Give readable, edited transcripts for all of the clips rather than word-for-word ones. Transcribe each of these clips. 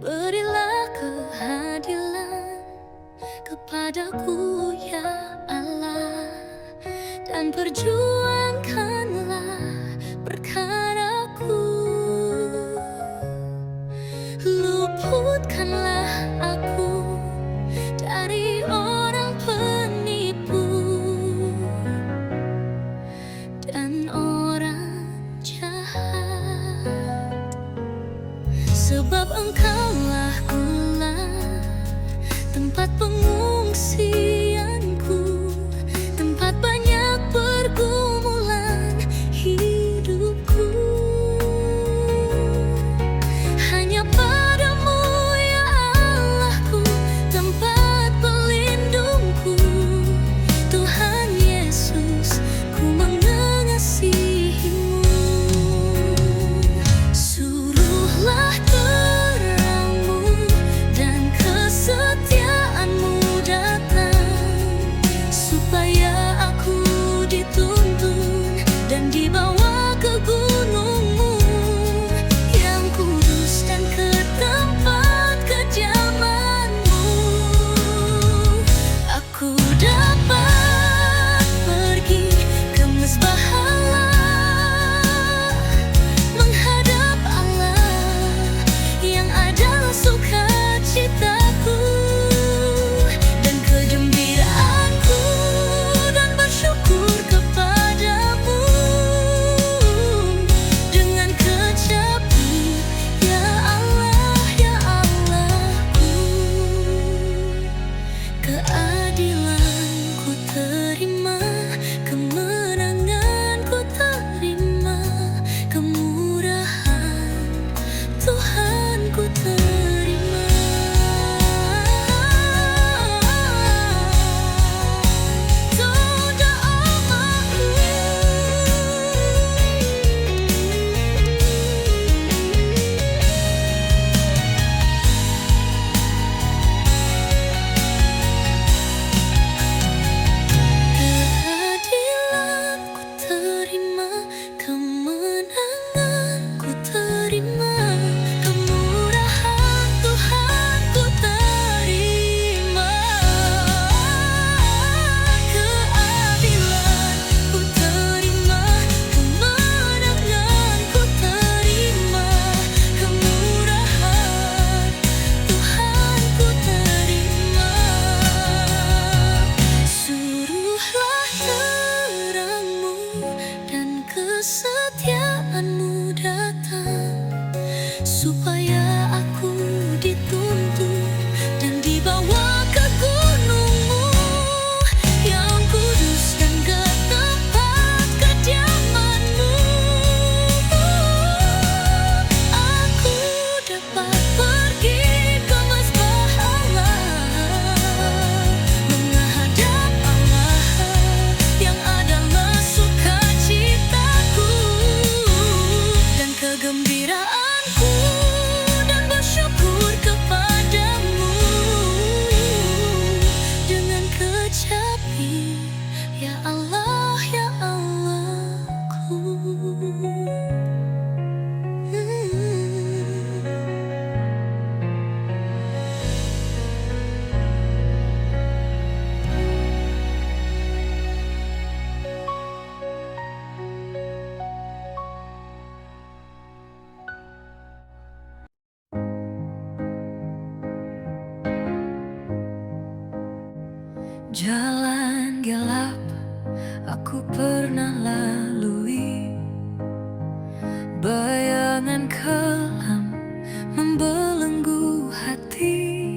Berilah keadilan kepadaku ya Allah, dan perjuangkanlah perkaraku. Luputkanlah aku dari orang penipu dan orang jahat, sebab Engkaulah tempat pengungsianku, tempat banyak pergumulan hidupku. Hanya padamu ya Allahku, tempat pelindungku. Tuhan Yesus, ku mengasihimu. Suruhlah terangmu dan kesetiaanmu datang, supaya aku dituntun dan dibawa ke gunungmu yang kudus, dan ke tempat kediamanmu. Aku dapat pergi ke mezbah Allah, menghadap Allah yang adalah sukacitaku dan kegembiraanku, dan bersyukur kepadamu dengan kecapi, ya Allah, ya Allahku. Keadilan ku terima, kemenangan ku terima, kemurahan Tuhan ku terima. Tunda Allahku. Keadilan ku terima, kemenangan ku terima, kemurahan Tuhan ku terima. Keadilan ku terima, kemenangan ku terima, kemurahan Tuhan ku terima. Suruhlah terangmu dan kesetiaanmu datang, supaya aku dituntun dan dibawa ke gunungmu yang kudus, dan ke tempat kediamanmu. Aku dapat pergi ke mezbah Allah, menghadap Allah yang adalah sukacitaku dan kegembiraanku, dan bersyukur kepadamu dengan kecapi, ya Allah, ya Allahku. Jalan gelap aku pernah lalui, bayangan kelam membelenggu hati,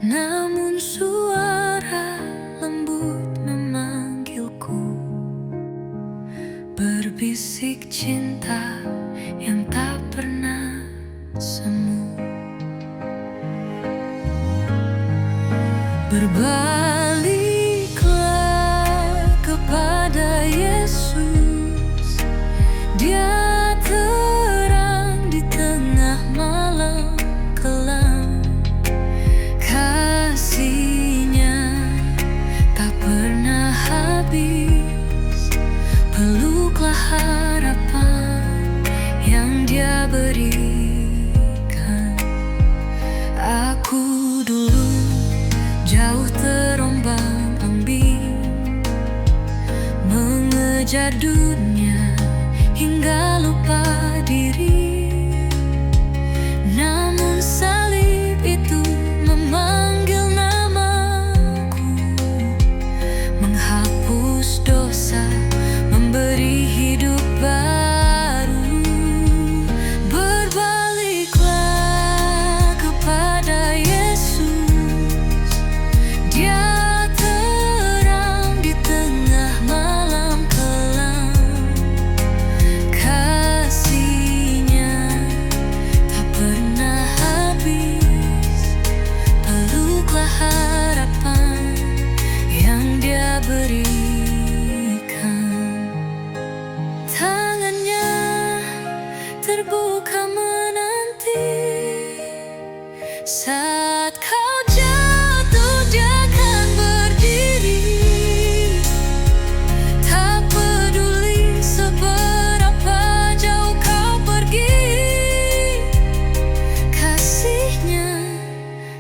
namun suara lembut memanggilku, berbisik cinta yang tak pernah semu. Berbaliklah kepada Yesus, Dia terang di tengah malam kelam. Kasih-Nya tak pernah habis, peluklah harapan yang Dia berikan. jauh terombang-ambing, mengejar dunia hingga lupa diri. Namun salib itu memanggil namaku, menghapus dosa, memberi hidup baru. Berbaliklah kepada Yesus, Dia terang di tengah malam kelam. Kasih-Nya tak pernah habis, peluklah harapan yang Dia berikan. Tangannya terbuka menanti, saat kau jatuh Dia akan berdiri. Tak peduli seberapa jauh kau pergi, kasih-Nya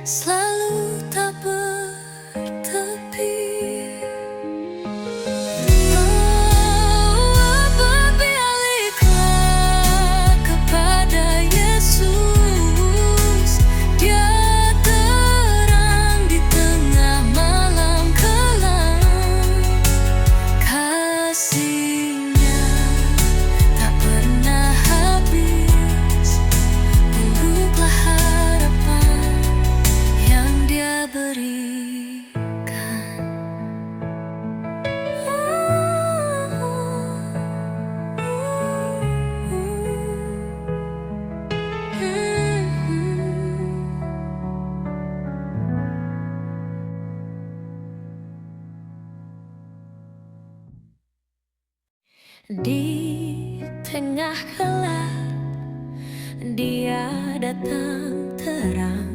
selalu tak bertepi. Berbaliklah kepada Yesus, Dia terang di tengah malam kelam. Kasih-Nya tak pernah habis, peluklah harapan yang Dia berikan. Di tengah gelap Dia datang terang,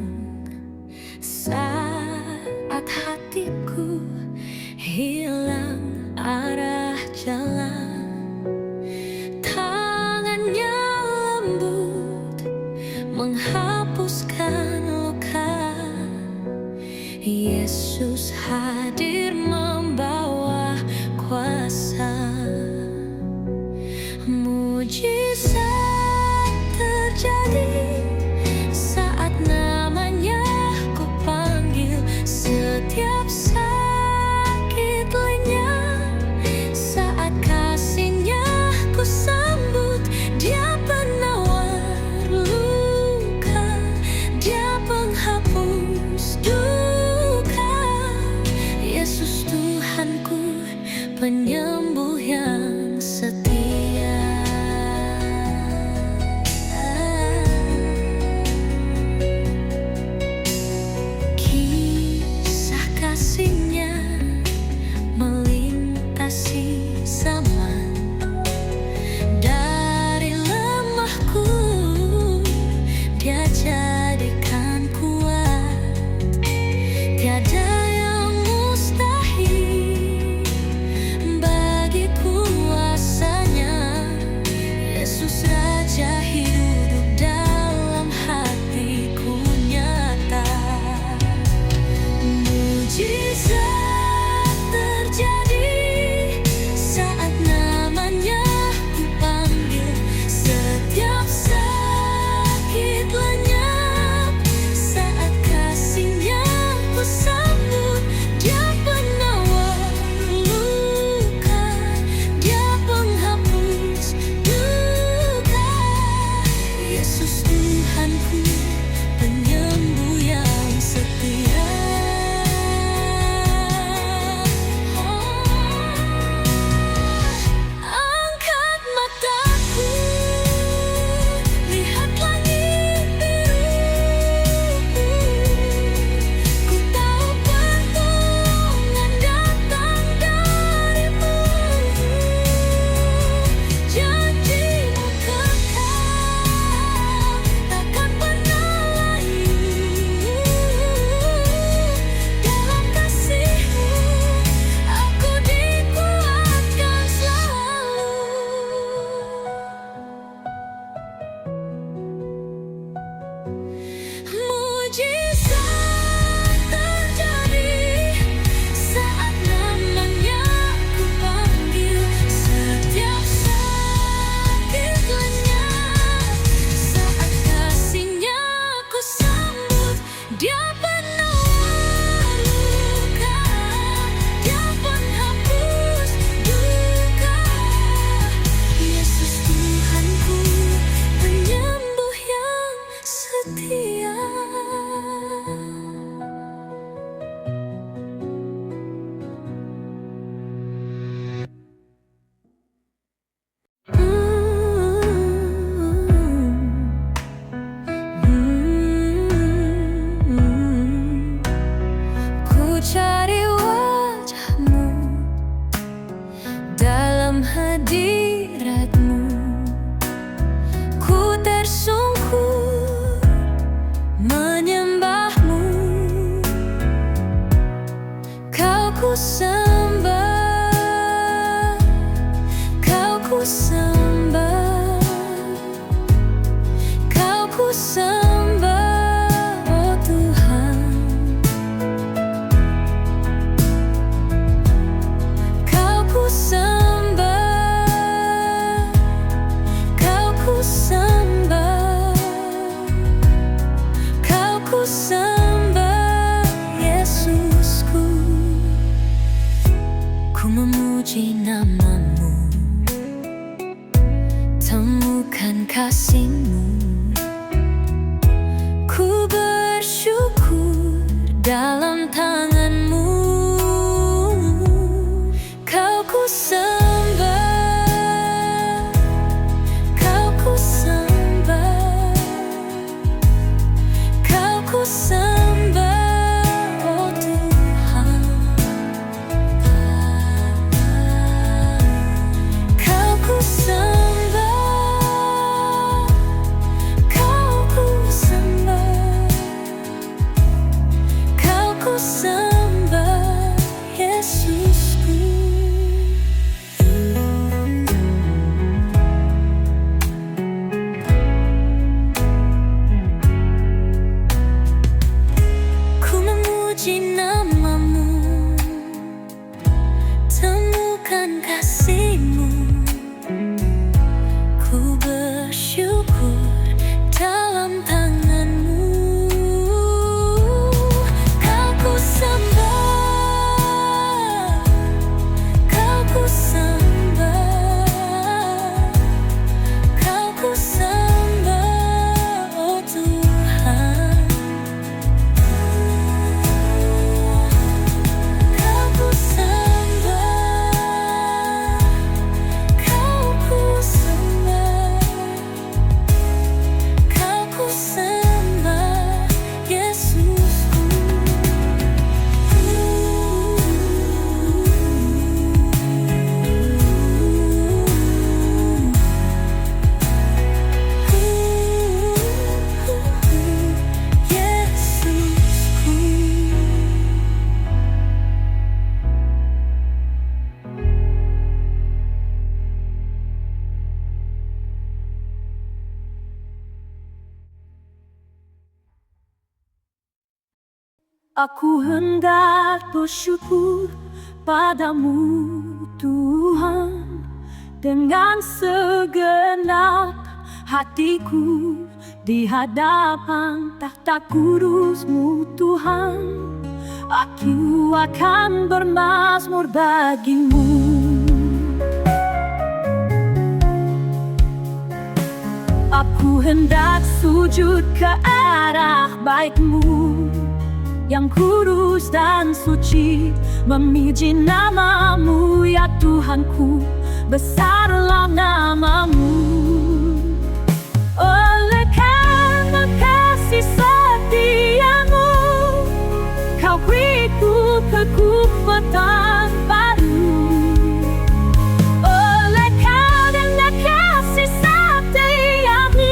saat hatiku hilang arah jalan. Tangannya lembut menghapuskan luka, Yesus hadir membawa kuasa. Mujizat terjadi saat namanya ku panggil. Setiap sakit lenyap saat kasih-Nya ku sambut. Dia penawar luka, Dia penghapus duka. setia. Ku cari wajahmu dalam hadiratmu, ku tersungkur menyembahmu. Kau ku sembah, kau ku sembah, kau ku sembah, oh Tuhan. Kau ku sembah, kau ku sembah, kau ku sembah, Yesusku. Ku memuji namamu, temukan kasihmu. Ku bersyukur dalam tanganmu. Kau ku sembah, kau ku sembah, kau ku sembah, oh Tuhan. Kau ku sembah, kau ku sembah, kau ku sembah, Yesusku. Ku memuji namamu, temukan kasihmu. Ku bersyukur dalam tanganmu. Kau ku sembah, kau ku sembah, kau ku sembah, oh Tuhan. Kau ku sembah, kau ku sembah, kau ku sembah, Yesusku. Aku hendak bersyukur padamu, Tuhan, dengan segenap hatiku di hadapan tahta kudus-Mu, Tuhan. Aku akan bermazmur bagimu. Aku hendak sujud ke arah bait-Mu yang kudus dan suci, memuji namamu, ya Tuhanku, besarlah namamu. Oleh karena kasih setiamu, kau beriku kekuatan baru. Oleh karena kasih setiamu,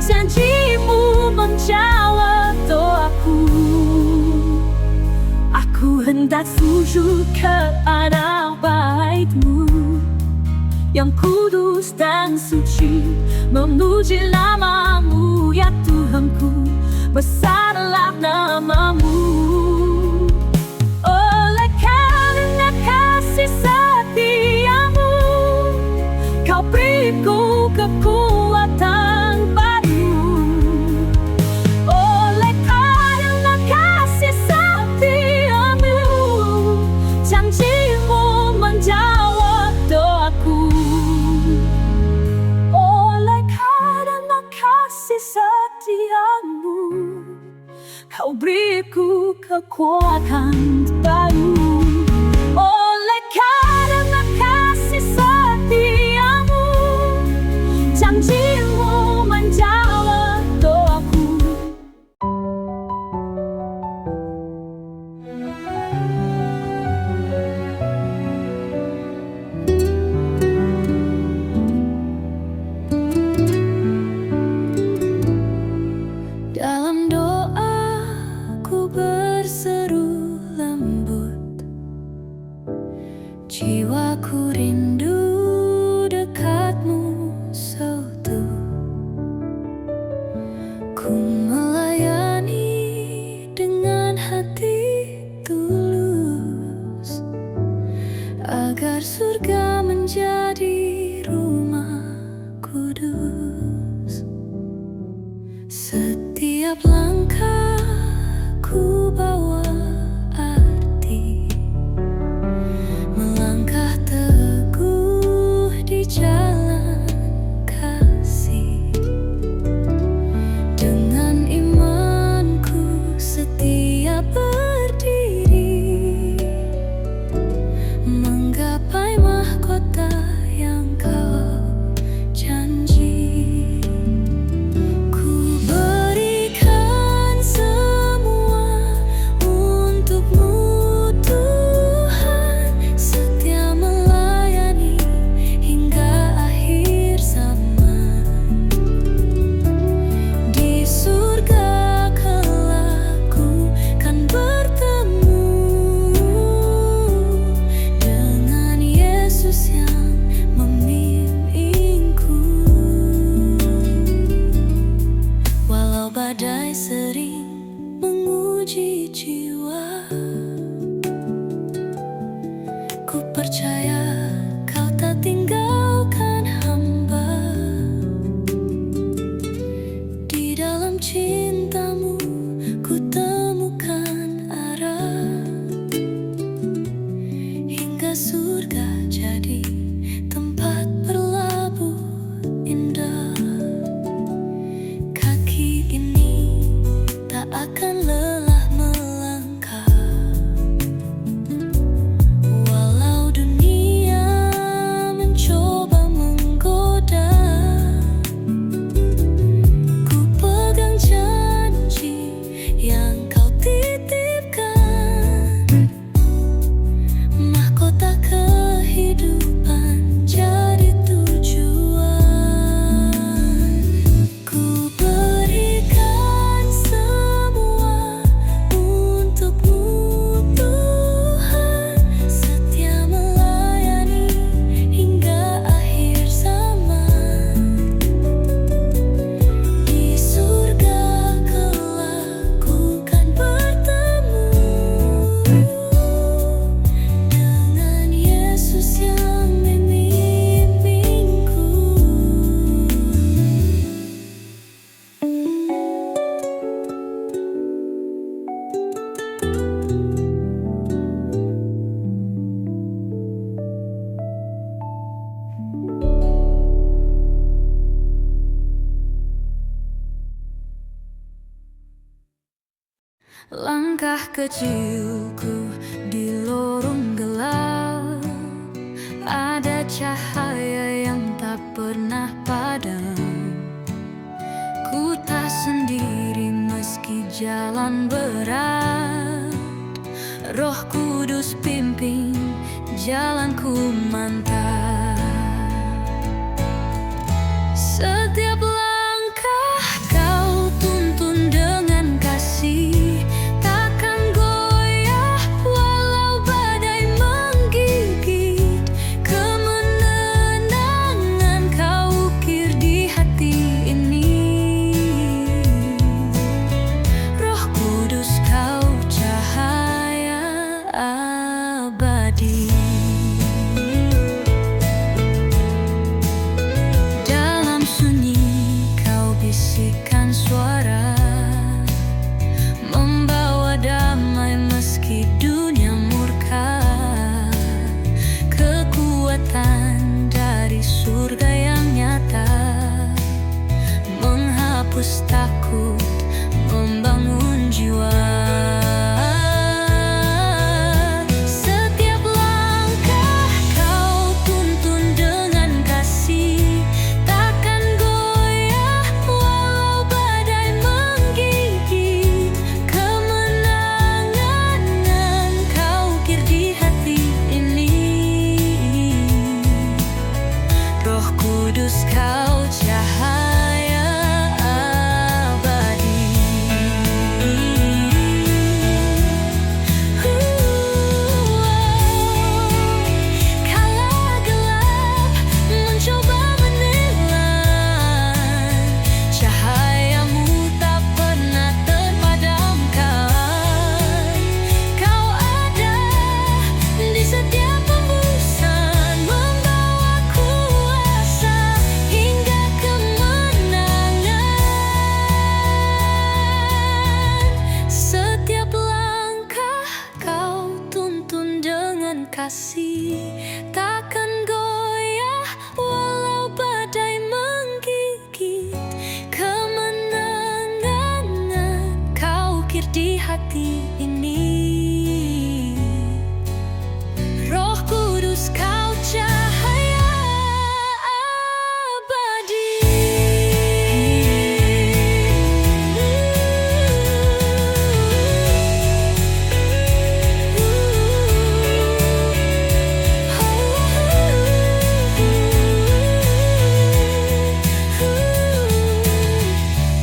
janjimu menjawab doaku. Aku hendak sujud ke arah bait-Mu yang kudus dan suci, memuji namamu, ya Tuhanku, besarlah namamu. Oleh karena kasih setiamu, kau beriku kekuatan baru. Oleh karena kasih setiamu, janjimu menjawab doaku. Oleh karena kasih setiamu, setiamu, Kau beriku kekuatan baru. Oleh karena kasih setiamu, janjimu menjawab doaku. Dalam doaku berseru lembut, jiwaku rindu dekatmu seutuh. Ku melayani dengan hati tulus, agar surga menjadi rumah kudus. Setiap langkah ku bawa arti, melangkah teguh di jalan kasih. Dengan imanku setia berdiri, menggapai mahkota yang Kau janji. Badai sering menguji jiwa, ku percaya Kau tak tinggalkan hamba. Di dalam cintamu ku temukan arah, hingga surga jadi tempat berlabuh indah. Kaki ini tak akan lelah melangkah, walau dunia mencoba menggoda. Ku pegang janji yang Kau titipkan, mahkota kehidupan jadi tujuan. Ku berikan semua untukmu Tuhan, setia melayani hingga akhir zaman. Di surga kelak ku kan bertemu dengan Yesus yang membimbingku. Langkah kecilku di lorong gelap, ada cahaya yang tak pernah padam. Ku tak sendiri meski jalan berat, Roh Kudus pimpin jalanku mantap. Setiap langkah Kau tuntun dengan kasih, takkan goyah walau badai menggigit. Kemenangan Kau ukir di hati ini, Roh Kudus Kau cahaya abadi. membangun jiwa. Setiap langkah kau tuntun dengan kasih, takkan goyah walau badai menggigit. Kemenangan kau ukir di hati ini. Roh Kudus kau cahaya abadi. Kala gelap mencoba menelan, cahayamu tak pernah terpadamkan. Kau ada di setiap hembusan, membawa kuasa hingga kemenangan. Setiap langkah kau tuntun dengan kasih, takkan goyah walau badai menggigit. Kemenangan kau ukir di hati ini. Roh Kudus kau cahaya abadi.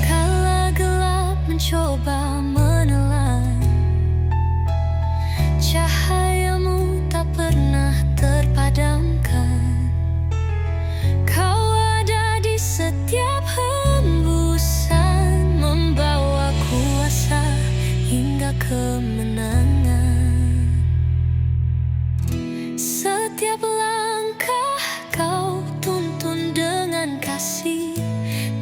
Kala gelap mencoba menelan, cahayamu tak pernah terpadamkan. Kau ada di setiap hembusan, membawa kuasa hingga kemenangan. Setiap langkah kau tuntun dengan kasih,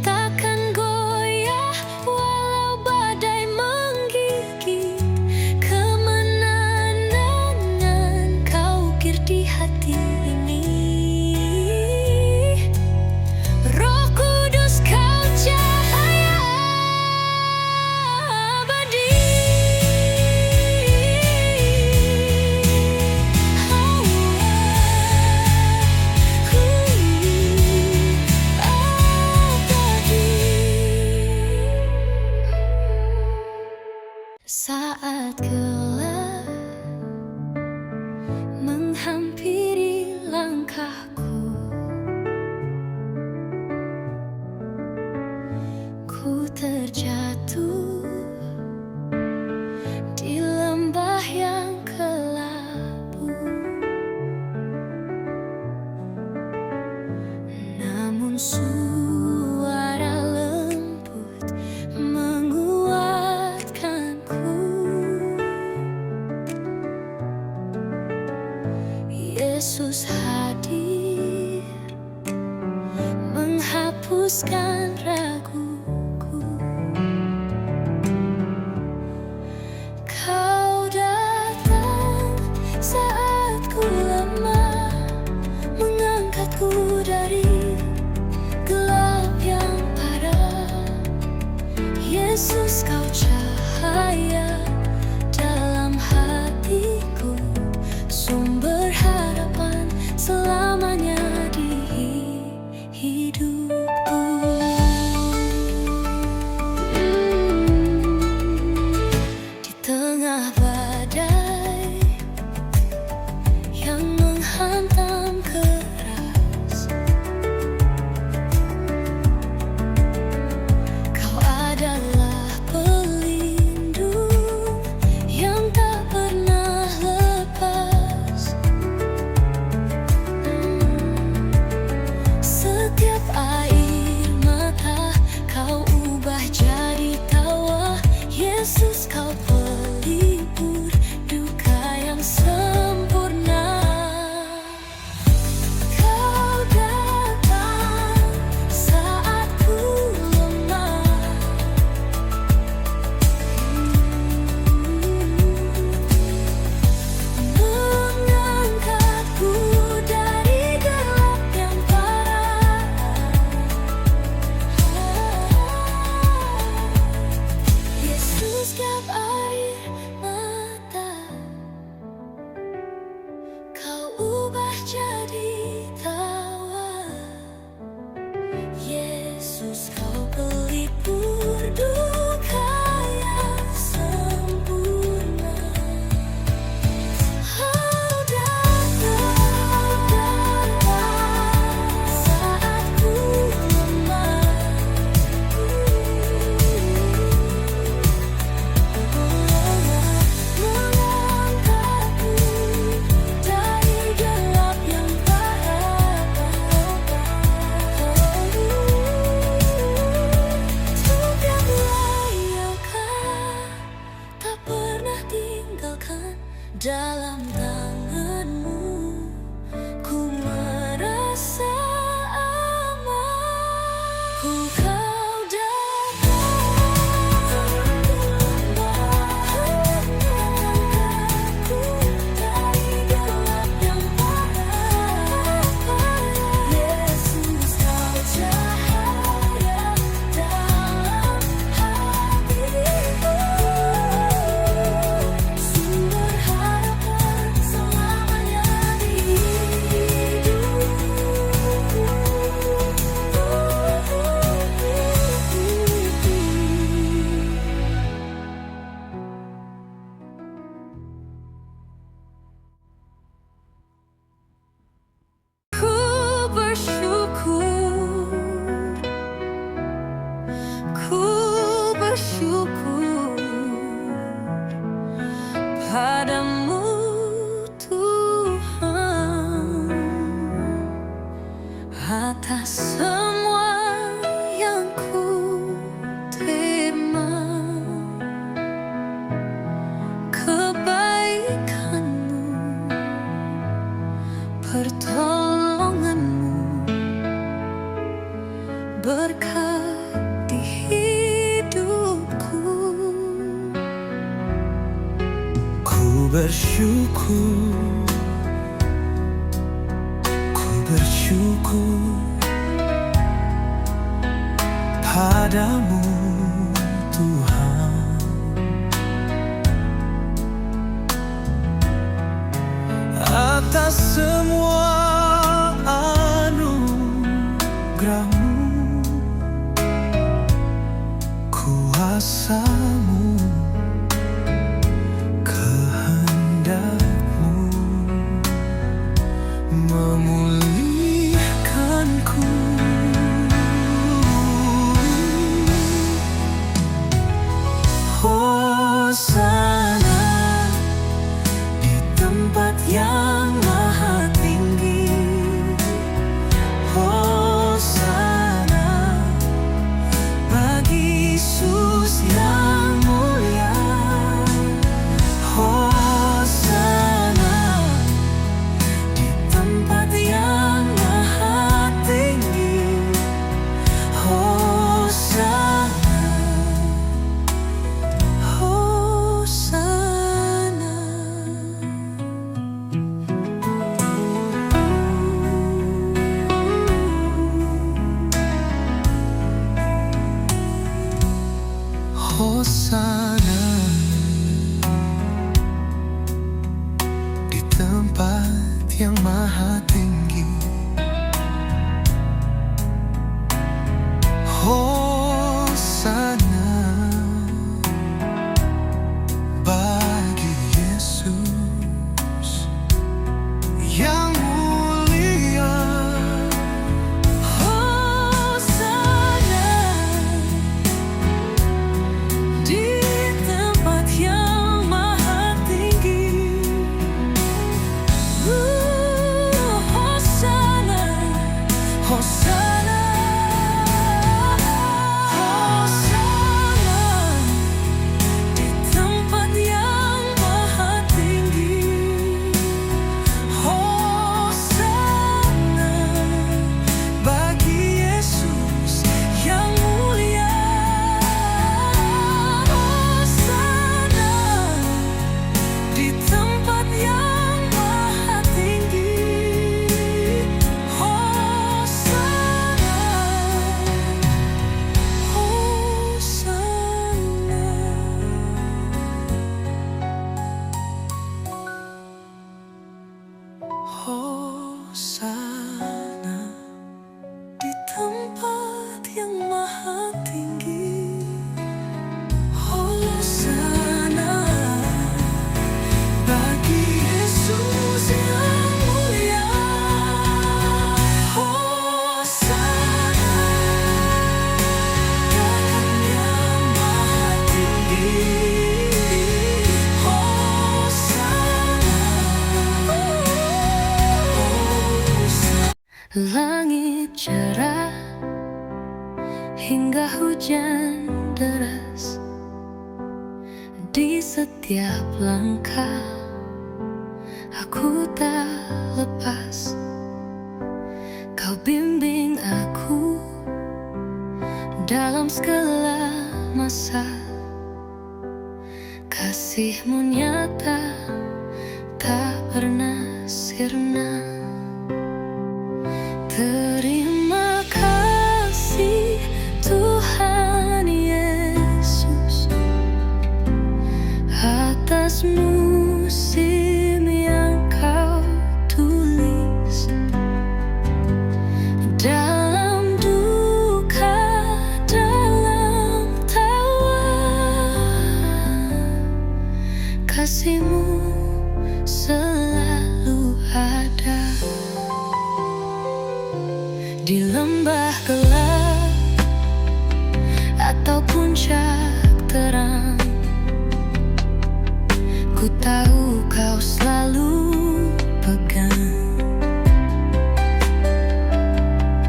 takkan goyah walau badai menggigit. Kemenangan kau ukir di hati ini. Roh Kudus kau cahaya abadi. Saat gelap menghampiri langkahku, ku terjatuh di lembah yang kelabu. Namun suara lembut menguatkanku. Yesus hadir menghapuskan raguku. Kau datang saat ku lemah, mengangkatku dari gelap yang parah. Yesus kau cahaya dalam hatiku, sumber harapan selamanya di hidupku. Di tengah badai yang menghantam keras, kau adalah pelindung dalam tanganmu, ku merasa aman. Kau datang mengangkatku dari gelap yang parah. Yesus, kau cahaya dalam hatiku, sumber harapan selamanya di Ku bersyukur, ku bersyukur padamu Tuhan, atas semua yang ku terima, kebaikanmu, pertolonganmu, berkat di hidupku. Ku bersyukur, ku bersyukur padamu Tuhan, atas semua anugerahmu, kuasa-Mu, kehendak-Mu memulihkanku. Hosana di tempat yang maha tinggi. Hosana bagi Yesus yang mulia. Hosana di tempat yang maha tinggi. Hosana, Hosana. Hosana di tempat yang maha tinggi. Hosana bagi Yesus yang mulia. Hosana di tempat yang maha tinggi. Hosana, Hosana, Hosana di tempat yang maha tinggi. Hosana Bagi Yesus yang mulia. Hosana di tempat yang maha tinggi. Hosana, Hosana di tempat yang maha tinggi. Hosana bagi Yesus yang mulia. Hosana dalam yang maha tinggi. Hosana, langit cerah hingga hujan deras, di setiap langkah Kasihmu nyata, tak pernah sirna. Terima kasih Tuhan Yesus atas musim yang Kau tulis dalam duka, dalam tawa. Kasih-Mu selalu ada. Di lembah gelap atau puncak terang, ku tahu Kau selalu pegang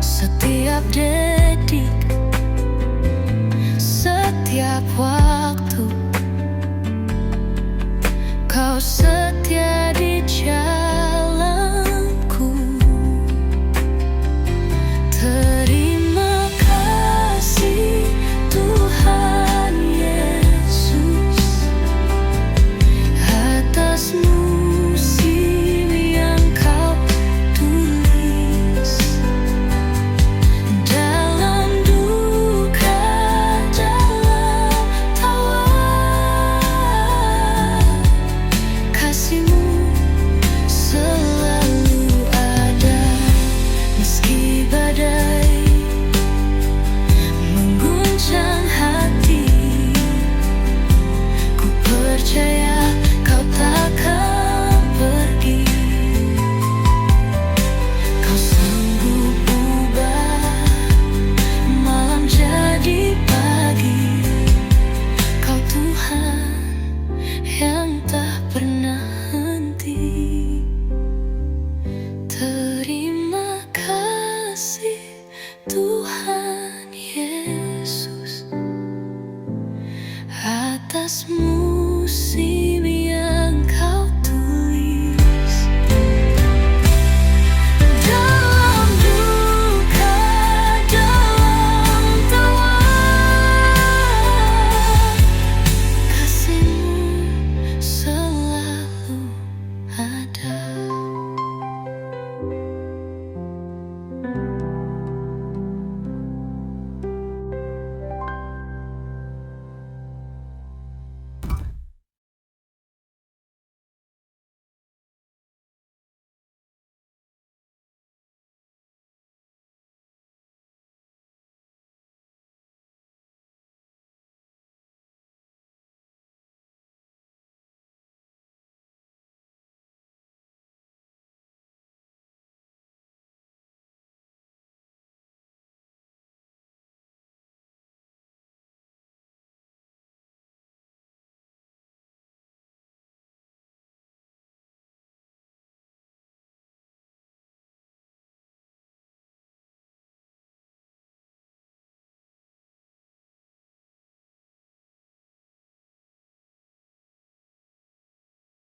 setiap detik, setiap waktu. Kau setia di jalanku. Terima kasih Tuhan Yesus atas musim yang Kau tulis dalam duka, dalam tawa. Kasih-Mu selalu ada meski badai mengguncang hati. Ku percaya Kau takkan pergi. Kau sanggup ubah malam jadi pagi. Kau Tuhan yang tak pernah henti. Terima kasih Tuhan Yesus atas musim